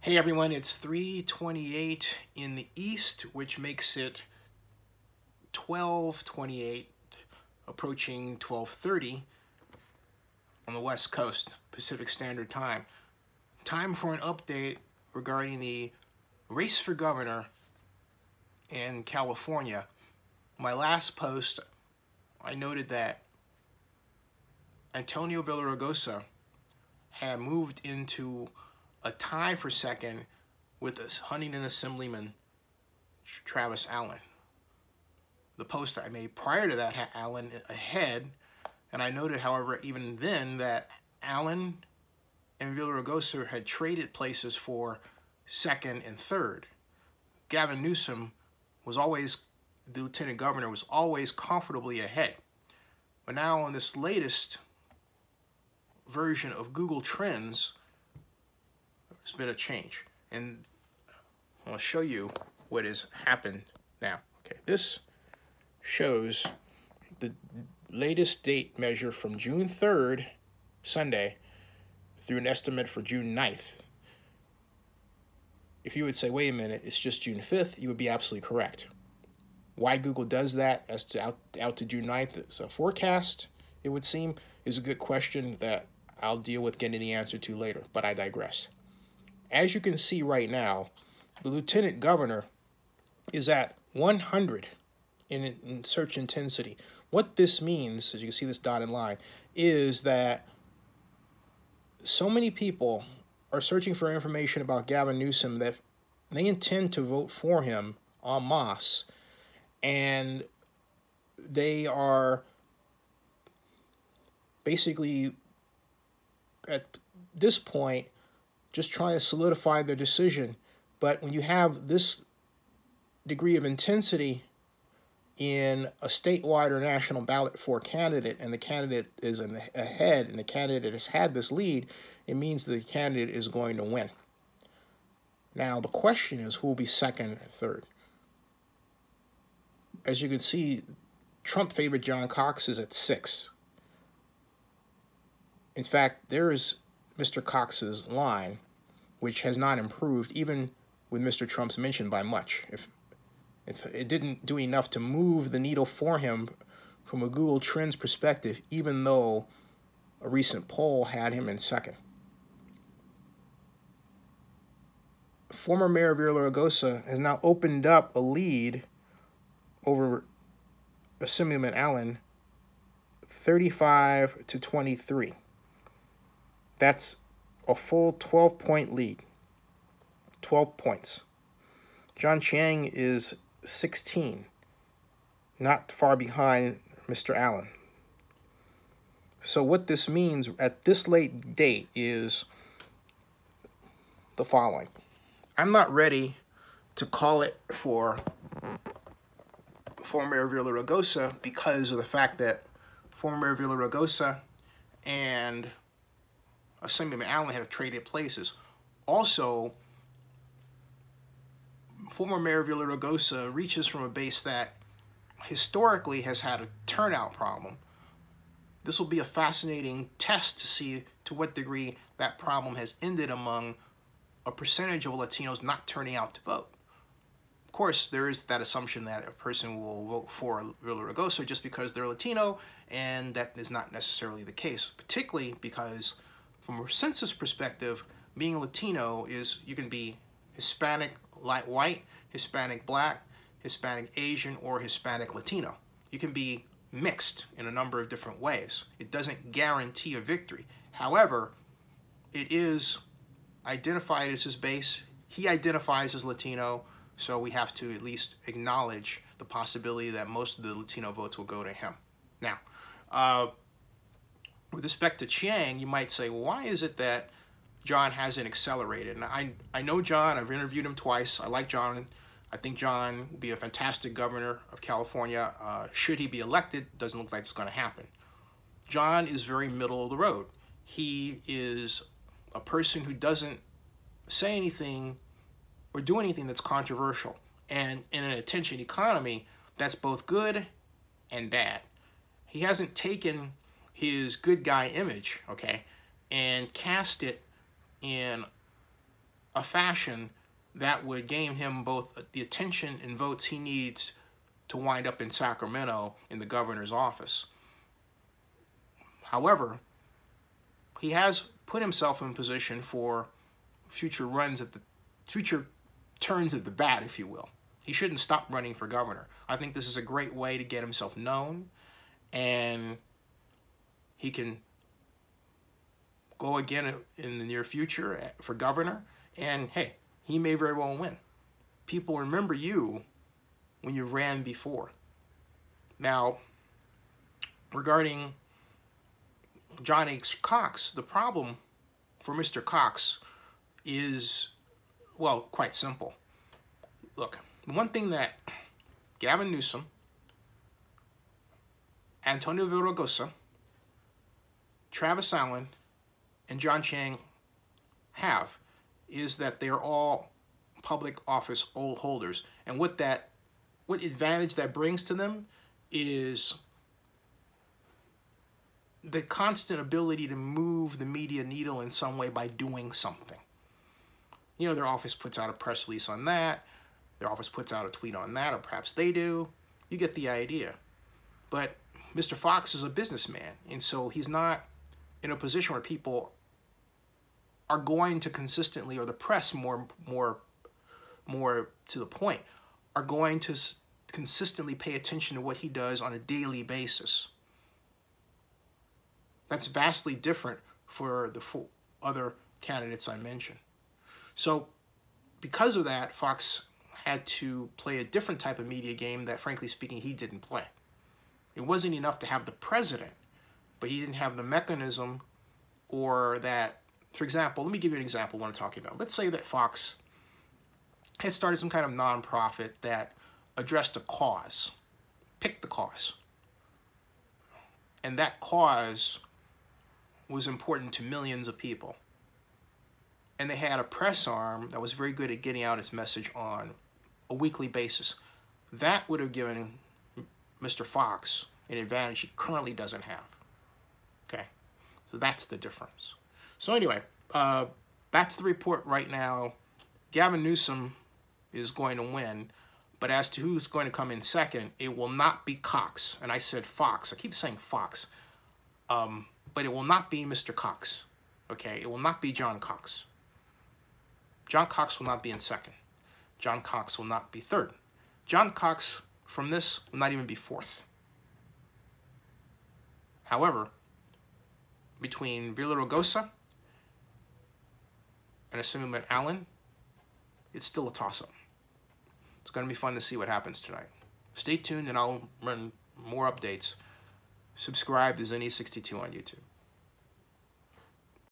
Hey everyone, it's 3:28 in the east, which makes it 12:28, approaching 12:30 on the west coast, Pacific Standard Time. Time for an update regarding the race for governor in California. My last post, I noted that Antonio Villaraigosa had moved into a tie for second with this Huntington Assemblyman Travis Allen. The post I made prior to that had Allen ahead, and I noted, however, even then that Allen and Villaraigosa had traded places for second and third. Gavin Newsom was always, the lieutenant governor, was always comfortably ahead. But now on this latest version of Google Trends, there's been a change, and I'll show you what has happened now. Okay, this shows the latest date measure from June 3rd, Sunday, through an estimate for June 9th. If you would say, wait a minute, it's just June 5th, you would be absolutely correct. Why Google does that as to out to June 9th as a forecast, it would seem, is a good question that I'll deal with getting the answer to later, but I digress. As you can see right now, the lieutenant governor is at 100 in search intensity. What this means, as you can see this dotted line, is that so many people are searching for information about Gavin Newsom that they intend to vote for him en masse, and they are basically at this point just trying to solidify their decision. But when you have this degree of intensity in a statewide or national ballot for a candidate, and the candidate is ahead, and the candidate has had this lead, it means the candidate is going to win. Now, the question is who will be second and third. As you can see, Trump favorite John Cox is at 6. In fact, there is Mr. Cox's line, which has not improved, even with Mr. Trump's mention, by much. If it didn't do enough to move the needle for him from a Google Trends perspective, even though a recent poll had him in second. Former Mayor Villaraigosa has now opened up a lead over Assemblyman Allen, 35-23. That's a full 12-point lead. 12 points. John Chiang is 16, not far behind Mr. Allen. So what this means at this late date is the following. I'm not ready to call it for former Mayor Villaraigosa because of the fact that former Mayor Villaraigosa and Assemblyman Allen have traded places. Also, former Mayor Villaraigosa reaches from a base that historically has had a turnout problem. This will be a fascinating test to see to what degree that problem has ended among a percentage of Latinos not turning out to vote. Of course, there is that assumption that a person will vote for Villaraigosa just because they're Latino, and that is not necessarily the case, particularly because from a census perspective, being Latino is you can be Hispanic, light white, Hispanic black, Hispanic Asian, or Hispanic Latino. You can be mixed in a number of different ways. It doesn't guarantee a victory. However, it is identified as his base. He identifies as Latino, so we have to at least acknowledge the possibility that most of the Latino votes will go to him. Now, with respect to Chiang, you might say, well, why is it that John hasn't accelerated? And I know John. I've interviewed him twice. I like John. I think John will be a fantastic governor of California. Should he be elected, doesn't look like it's going to happen. John is very middle of the road. He is a person who doesn't say anything or do anything that's controversial. And in an attention economy, that's both good and bad. He hasn't taken his good guy image, okay, and cast it in a fashion that would gain him both the attention and votes he needs to wind up in Sacramento in the governor's office. However, he has put himself in position for future turns at the bat, if you will. He shouldn't stop running for governor. I think this is a great way to get himself known, and he can go again in the near future for governor, and hey, he may very well win. People remember you when you ran before. Now, regarding John H. Cox, the problem for Mr. Cox is, well, quite simple. Look, the one thing that Gavin Newsom, Antonio Villaraigosa, Travis Allen, and John Chang have is that they're all public office holders. And what advantage that brings to them is the constant ability to move the media needle in some way by doing something. You know, their office puts out a press release on that. Their office puts out a tweet on that, or perhaps they do. You get the idea. But Mr. Fox is a businessman, and so he's not in a position where people are going to consistently, or the press more to the point, are going to consistently pay attention to what he does on a daily basis. That's vastly different for the other candidates I mentioned. So because of that, Fox had to play a different type of media game that, frankly speaking, he didn't play. It wasn't enough to have the president, but he didn't have the mechanism, or that, for example, let me give you an example of what I'm talking about. Let's say that Fox had started some kind of nonprofit that addressed a cause, picked the cause, and that cause was important to millions of people. And they had a press arm that was very good at getting out its message on a weekly basis. That would have given Mr. Fox an advantage he currently doesn't have. Okay, so that's the difference. So anyway, that's the report right now. Gavin Newsom is going to win, but as to who's going to come in second, it will not be Cox. And I said Fox. I keep saying Fox. But it will not be Mr. Cox. Okay, it will not be John Cox. John Cox will not be in second. John Cox will not be third. John Cox from this will not even be fourth. However, between Villaraigosa and Assemblyman Allen, it's still a toss-up. It's going to be fun to see what happens tonight. Stay tuned and I'll run more updates. Subscribe to Zenny62 on YouTube.